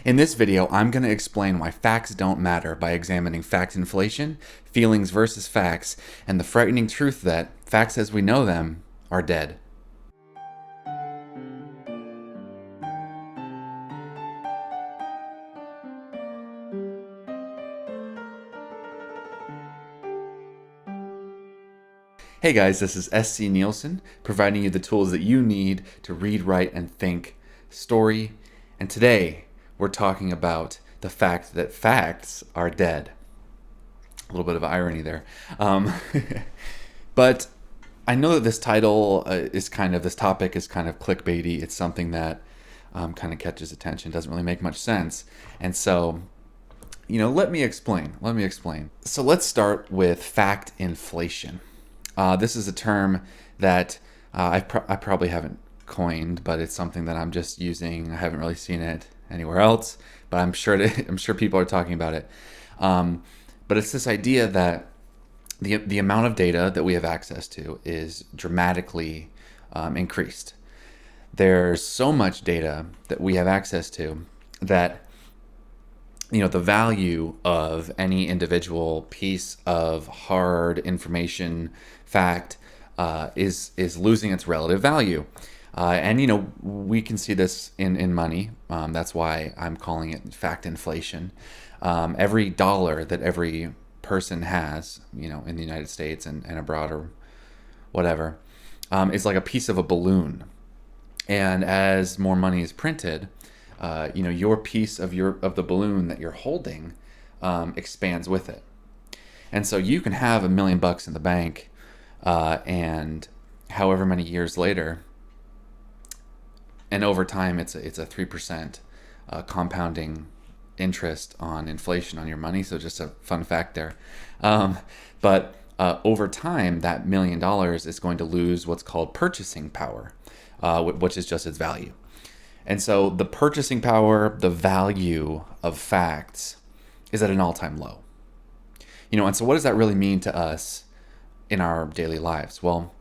In this video, I'm going to explain why facts don't matter by examining fact inflation, feelings versus facts, and the frightening truth that facts as we know them are dead. Hey guys, this is SC Nielsen, providing you the tools that you need to read, write, and think story. And today, we're talking about the fact that facts are dead. A little bit of irony there. But I know that this title this topic is kind of clickbaity. It's something that kind of catches attention, doesn't really make much sense. And so, let me explain. So let's start with fact inflation. This is a term that I probably haven't coined, but it's something that I'm just using. I haven't really seen it anywhere else, but I'm sure people are talking about it. But it's this idea that the amount of data that we have access to is dramatically increased. There's so much data that we have access to that the value of any individual piece of hard information, fact, is losing its relative value. And we can see this in money. That's why I'm calling it fact inflation. Every dollar that every person has, in the United States and abroad or whatever, is like a piece of a balloon. And as more money is printed, your piece of the balloon that you're holding expands with it. And so you can have $1 million in the bank, and however many years later, and over time, it's a 3% compounding interest on inflation on your money. So just a fun fact there. But over time, that $1 million is going to lose what's called purchasing power, which is just its value. And so the purchasing power, the value of facts is at an all-time low. And so what does that really mean to us in our daily lives? Well,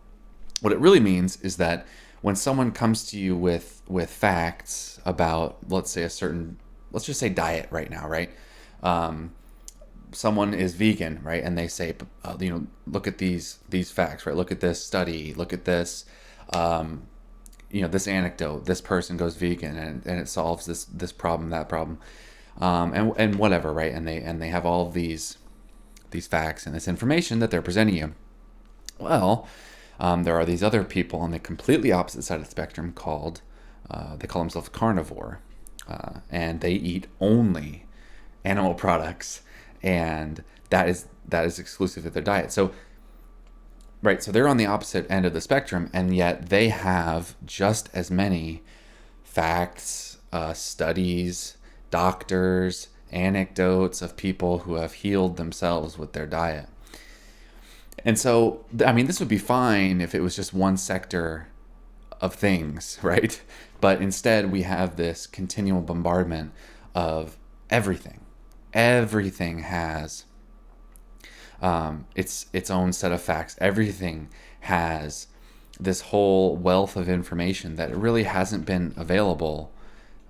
what it really means is that when someone comes to you with facts about, let's just say diet right now, right? Someone is vegan, right? And they say, look at these facts, right? Look at this study, look at this, this anecdote, this person goes vegan and it solves this problem, that problem, and whatever, right? And they have all of these facts and this information that they're presenting you. Well, there are these other people on the completely opposite side of the spectrum they call themselves carnivore, and they eat only animal products, and that is exclusive to their diet. So, right, so they're on the opposite end of the spectrum, and yet they have just as many facts, studies, doctors, anecdotes of people who have healed themselves with their diet. And so, this would be fine if it was just one sector of things, right? But instead, we have this continual bombardment of everything. Everything has its own set of facts. Everything has this whole wealth of information that really hasn't been available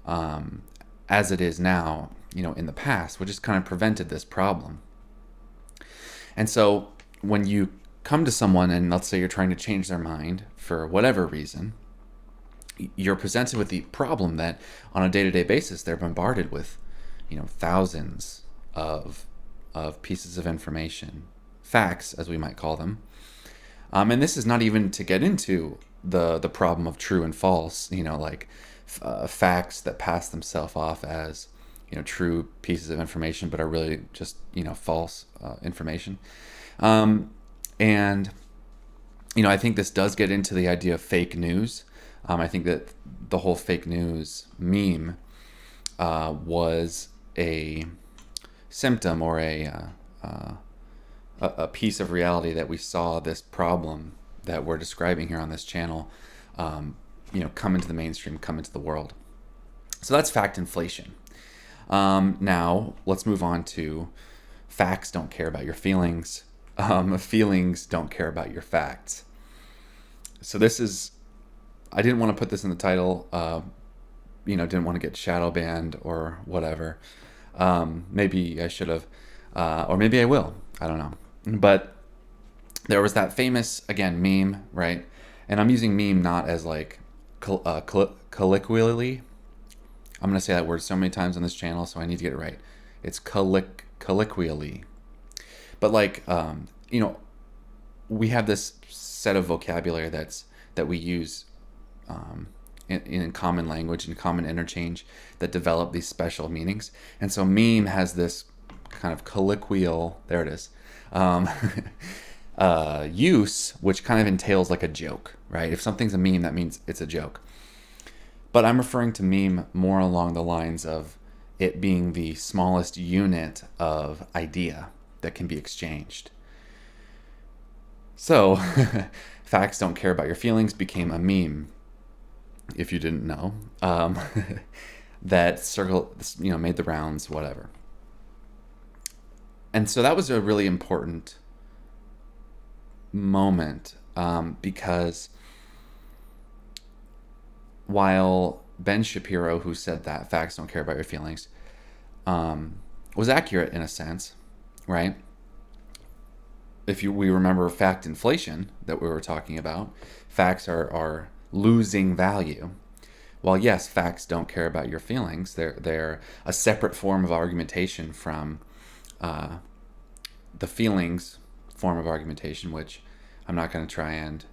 as it is now, in the past, which has kind of prevented this problem. And so when you come to someone and let's say you're trying to change their mind for whatever reason, you're presented with the problem that on a day-to-day basis, they're bombarded with, thousands of pieces of information, facts, as we might call them. And this is not even to get into the problem of true and false, facts that pass themselves off as, true pieces of information, but are really just, false information. And I think this does get into the idea of fake news. I think that the whole fake news meme was a symptom or a piece of reality that we saw this problem that we're describing here on this channel, come into the mainstream, come into the world. So that's fact inflation. Now let's move on to facts don't care about your feelings. Feelings don't care about your facts. So I didn't want to put this in the title, didn't want to get shadow banned or whatever. Maybe I should have, or maybe I will. I don't know. But there was that famous, again, meme, right? And I'm using meme not as like colloquially. I'm going to say that word so many times on this channel, so I need to get it right. It's colloquially. But like, we have this set of vocabulary that we use in common language and common interchange that develop these special meanings. And so meme has this kind of colloquial, there it is, use, which kind of entails like a joke, right? If something's a meme, that means it's a joke. But I'm referring to meme more along the lines of it being the smallest unit of idea that can be exchanged. So, facts don't care about your feelings became a meme, if you didn't know, that made the rounds, whatever. And so that was a really important moment, because while Ben Shapiro, who said that facts don't care about your feelings, was accurate in a sense, right? If we remember fact inflation that we were talking about, facts are losing value. While yes, facts don't care about your feelings, they're a separate form of argumentation from the feelings form of argumentation, which I'm not going to try and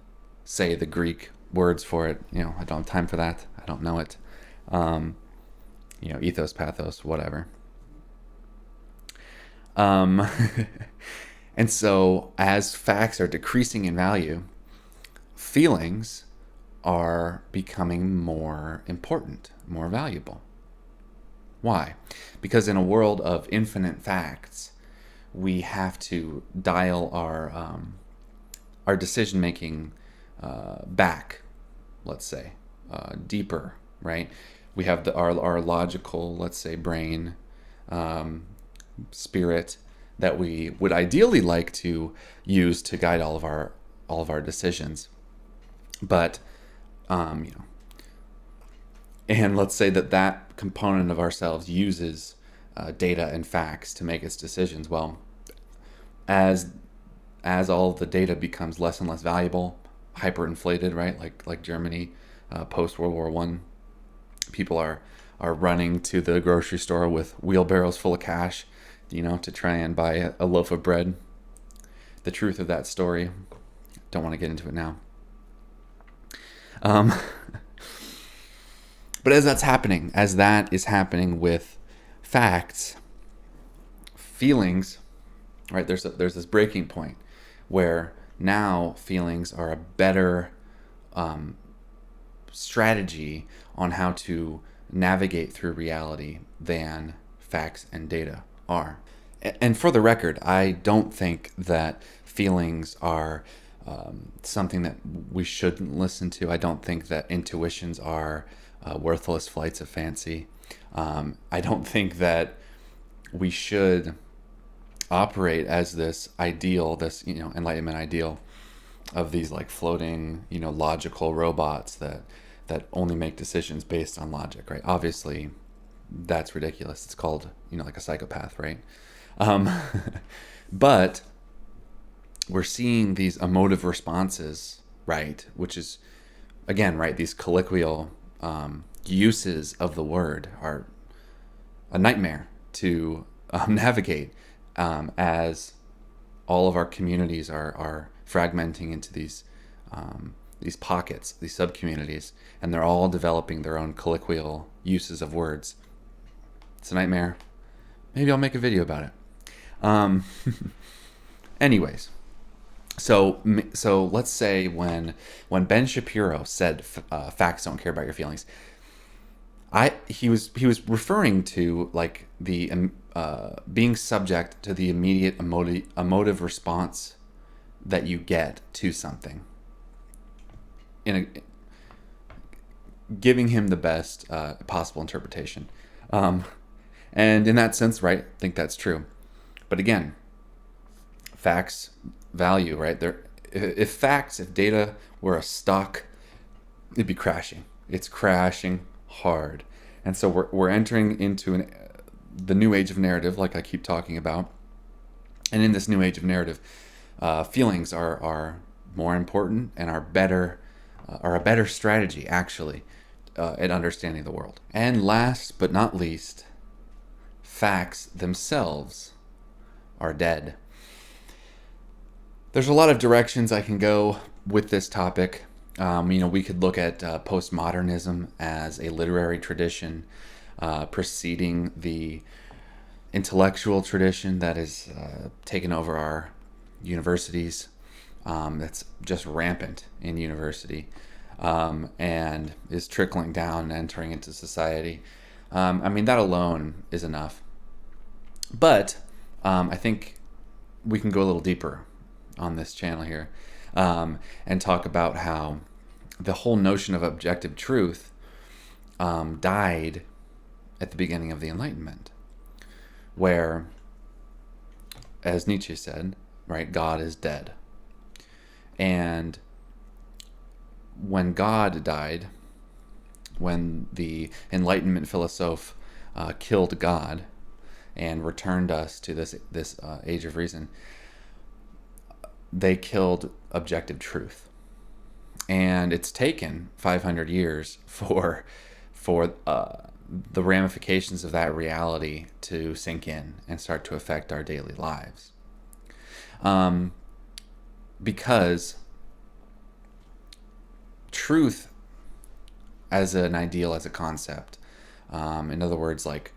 say the Greek words for it. I don't have time for that. I don't know it. Ethos, pathos, whatever. And so as facts are decreasing in value, feelings are becoming more important, more valuable. Why? Because in a world of infinite facts, we have to dial our decision making back, let's say, deeper, right? We have our logical, let's say, brain, spirit that we would ideally like to use to guide all of our decisions, but and let's say that component of ourselves uses data and facts to make its decisions. Well, as all the data becomes less and less valuable, hyperinflated, right? Like Germany, post World War I, people are running to the grocery store with wheelbarrows full of cash, to try and buy a loaf of bread. The truth of that story, don't want to get into it now. But as that is happening with facts, feelings, right? There's this breaking point where now feelings are a better strategy on how to navigate through reality than facts and data are. And for the record, I don't think that feelings are something that we shouldn't listen to. I don't think that intuitions are worthless flights of fancy. I don't think that we should operate as this ideal, this enlightenment ideal of these like floating, logical robots that only make decisions based on logic, right? Obviously, that's ridiculous. It's called, like a psychopath, right? But we're seeing these emotive responses, right? Which is, again, right, these colloquial uses of the word are a nightmare to navigate as all of our communities are fragmenting into these pockets, these sub-communities, and they're all developing their own colloquial uses of words. It's a nightmare. Maybe I'll make a video about it. Anyways, so let's say when Ben Shapiro said facts don't care about your feelings, he was referring to like the being subject to the immediate emotive response that you get to something, giving him the best possible interpretation. And in that sense, right, I think that's true. But again, facts value, right? If data were a stock, it'd be crashing. It's crashing hard. And so we're entering into the new age of narrative, like I keep talking about. And in this new age of narrative, feelings are more important and are a better strategy, actually, at understanding the world. And last but not least, facts themselves are dead. There's a lot of directions I can go with this topic. We could look at postmodernism as a literary tradition preceding the intellectual tradition that is taken over our universities. That's just rampant in university and is trickling down and entering into society. That alone is enough. But I think we can go a little deeper on this channel here and talk about how the whole notion of objective truth died at the beginning of the Enlightenment, where, as Nietzsche said, right, God is dead. And when God died, when the Enlightenment philosophe killed God and returned us to this age of reason, they killed objective truth. And it's taken 500 years for the ramifications of that reality to sink in and start to affect our daily lives. Because truth as an ideal, as a concept, in other words, like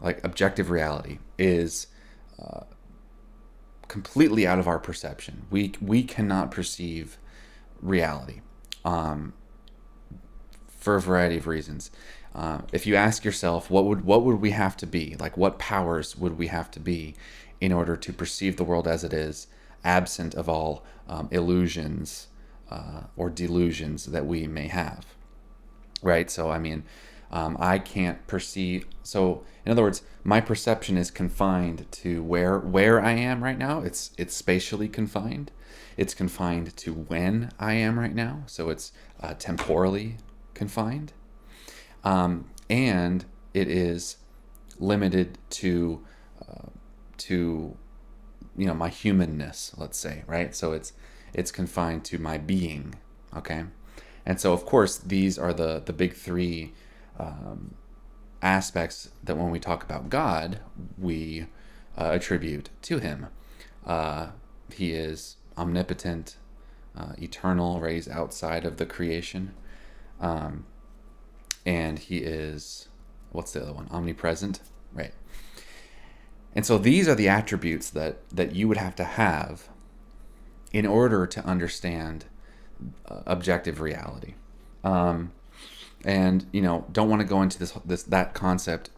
objective reality is completely out of our perception. We cannot perceive reality for a variety of reasons. If you ask yourself, what would we have to be? Like, what powers would we have to be in order to perceive the world as it is, absent of all illusions or delusions that we may have? Right? So, I can't perceive. So, in other words, my perception is confined to where I am right now. It's spatially confined. It's confined to when I am right now. So it's temporally confined. And it is limited to my humanness, let's say, right? So it's confined to my being, okay? And so, of course, these are the big three aspects that when we talk about God, we attribute to him. He is omnipotent, eternal, right? He's outside of the creation. And he is, what's the other one? Omnipresent, right? And so these are the attributes that you would have to have in order to understand objective reality. And don't want to go into that concept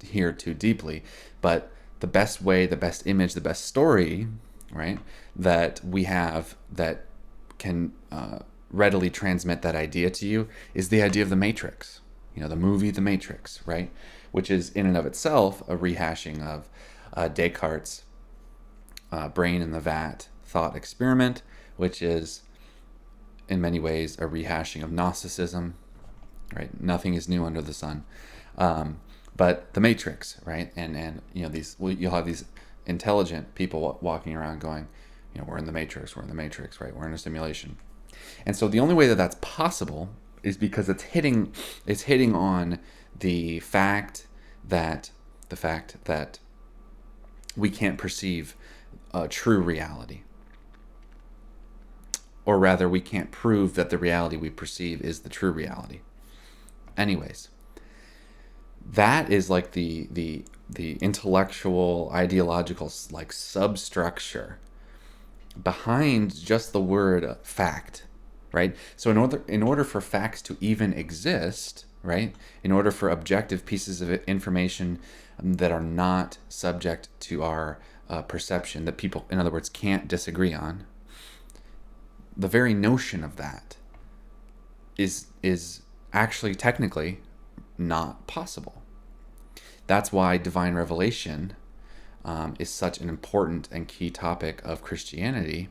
here too deeply, but the best way, the best image, the best story, right, that we have that can readily transmit that idea to you is the idea of the Matrix. The movie The Matrix, right, which is in and of itself a rehashing of Descartes' brain in the vat thought experiment, which is in many ways a rehashing of Gnosticism, right? Nothing is new under the sun. But the Matrix, right? And you'll have these intelligent people walking around going, we're in the Matrix, right? We're in a simulation. And so the only way that that's possible is because it's hitting on the fact that we can't perceive true reality. Or rather, we can't prove that the reality we perceive is the true reality. Anyways, that is like the intellectual, ideological, like, substructure behind just the word fact, right? So in order for facts to even exist, right? In order for objective pieces of information that are not subject to our perception, that people, in other words, can't disagree on, the very notion of that is actually technically not possible. That's why divine revelation is such an important and key topic of Christianity,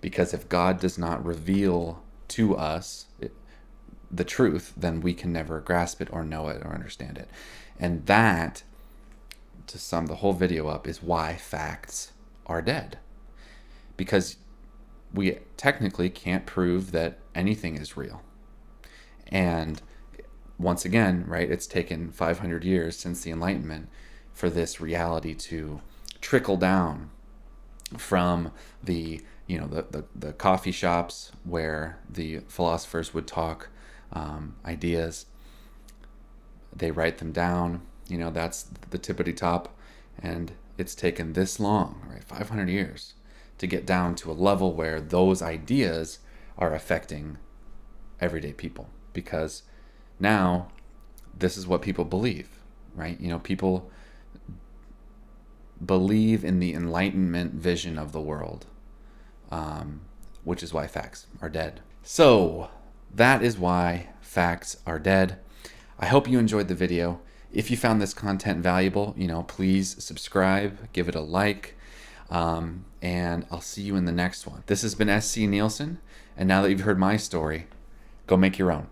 because if God does not reveal to us the truth, then we can never grasp it or know it or understand it. And that, to sum the whole video up, is why facts are dead. Because we technically can't prove that anything is real. And once again, right, it's taken 500 years since the Enlightenment for this reality to trickle down from the the coffee shops where the philosophers would talk ideas. They write them down. That's the tippity top, and it's taken this long, right, 500 years, to get down to a level where those ideas are affecting everyday people. Because now this is what people believe, right? People believe in the Enlightenment vision of the world, which is why facts are dead. So that is why facts are dead. I hope you enjoyed the video. If you found this content valuable, please subscribe, give it a like, and I'll see you in the next one. This has been SC Nielsen, and now that you've heard my story, go make your own.